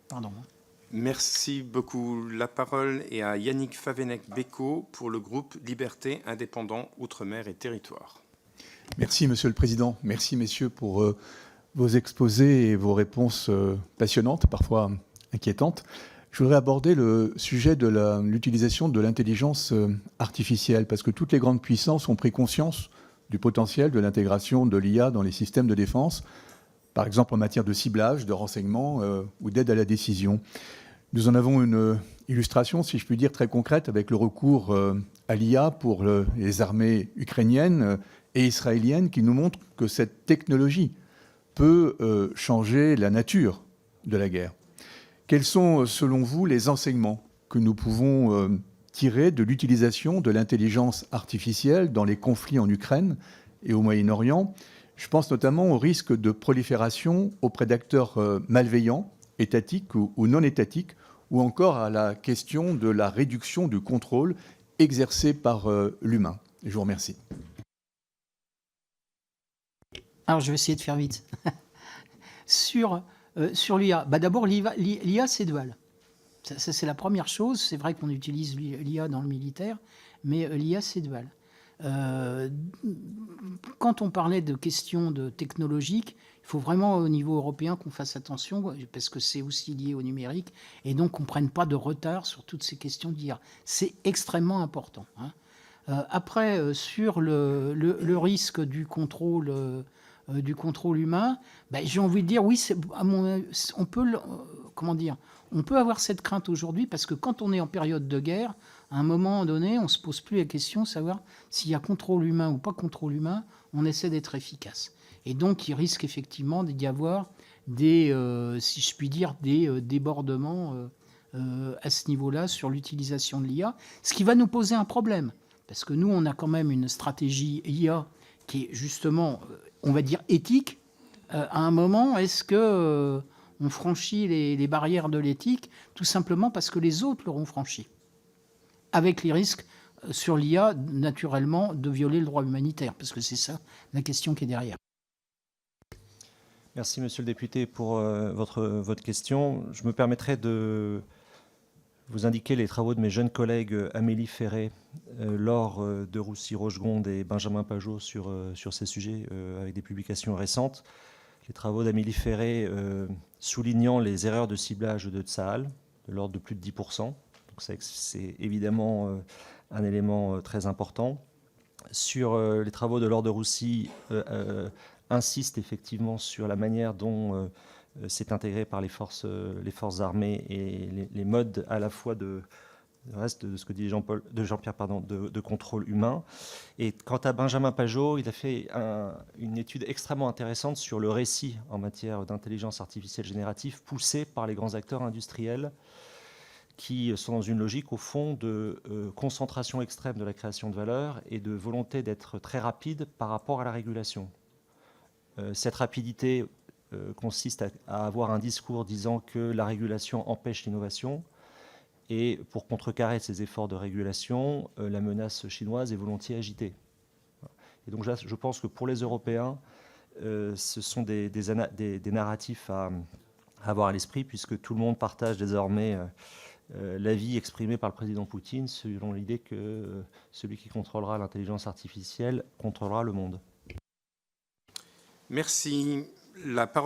Pardon. Merci beaucoup. La parole est à Yannick Favennec-Becco pour le groupe Liberté, Indépendants, Outre-mer et Territoires. Merci, Monsieur le Président. Merci, messieurs, pour vos exposés et vos réponses passionnantes, parfois inquiétantes. Je voudrais aborder le sujet de l'utilisation de l'intelligence artificielle, parce que toutes les grandes puissances ont pris conscience du potentiel de l'intégration de l'IA dans les systèmes de défense, par exemple en matière de ciblage, de renseignement ou d'aide à la décision. Nous en avons une illustration, si je puis dire, très concrète avec le recours à l'IA pour les armées ukrainiennes et israéliennes qui nous montrent que cette technologie peut changer la nature de la guerre. Quels sont, selon vous, les enseignements que nous pouvons tirer de l'utilisation de l'intelligence artificielle dans les conflits en Ukraine et au Moyen-Orient? Je pense notamment au risque de prolifération auprès d'acteurs malveillants, étatiques ou non étatiques, ou encore à la question de la réduction du contrôle exercé par l'humain. Je vous remercie. Alors, je vais essayer de faire vite. Sur l'IA, d'abord, l'IA, c'est dual. Ça, c'est la première chose. C'est vrai qu'on utilise l'IA dans le militaire, mais l'IA, c'est dual. Quand on parlait de questions technologiques, il faut vraiment au niveau européen qu'on fasse attention, parce que c'est aussi lié au numérique, et donc qu'on ne prenne pas de retard sur toutes ces questions d'IA. C'est extrêmement important. Hein. Après, sur le risque du contrôle humain, j'ai envie de dire, oui, on peut avoir cette crainte aujourd'hui, parce que quand on est en période de guerre, à un moment donné, on ne se pose plus la question de savoir s'il y a contrôle humain ou pas contrôle humain, on essaie d'être efficace. Et donc, il risque effectivement d'y avoir si je puis dire, des débordements à ce niveau-là sur l'utilisation de l'IA, ce qui va nous poser un problème. Parce que nous, on a quand même une stratégie IA qui est justement, on va dire, éthique. À un moment, est-ce que on franchit les barrières de l'éthique tout simplement parce que les autres l'auront franchi, avec les risques sur l'IA, naturellement, de violer le droit humanitaire, parce que c'est ça la question qui est derrière. Merci, monsieur le député, pour votre question. Je me permettrai de vous indiquer les travaux de mes jeunes collègues Amélie Ferré, Laure de Roussy-Rochegonde et Benjamin Pajot sur ces sujets, avec des publications récentes. Les travaux d'Amélie Ferré soulignant les erreurs de ciblage de Tsahal, de l'ordre de plus de 10%. Donc c'est évidemment un élément très important. Sur les travaux de Laure de Roussy, insiste effectivement sur la manière dont c'est intégré par les forces armées et les modes à la fois le reste de ce que dit Jean-Pierre, de contrôle humain. Et quant à Benjamin Pajot, il a fait une étude extrêmement intéressante sur le récit en matière d'intelligence artificielle générative poussé par les grands acteurs industriels qui sont dans une logique, au fond, de concentration extrême de la création de valeur et de volonté d'être très rapide par rapport à la régulation. Cette rapidité consiste à avoir un discours disant que la régulation empêche l'innovation. Et pour contrecarrer ces efforts de régulation, la menace chinoise est volontiers agitée. Et donc je pense que pour les Européens, ce sont des narratifs à avoir à l'esprit, puisque tout le monde partage désormais l'avis exprimé par le président Poutine, selon l'idée que celui qui contrôlera l'intelligence artificielle contrôlera le monde. Merci. La parole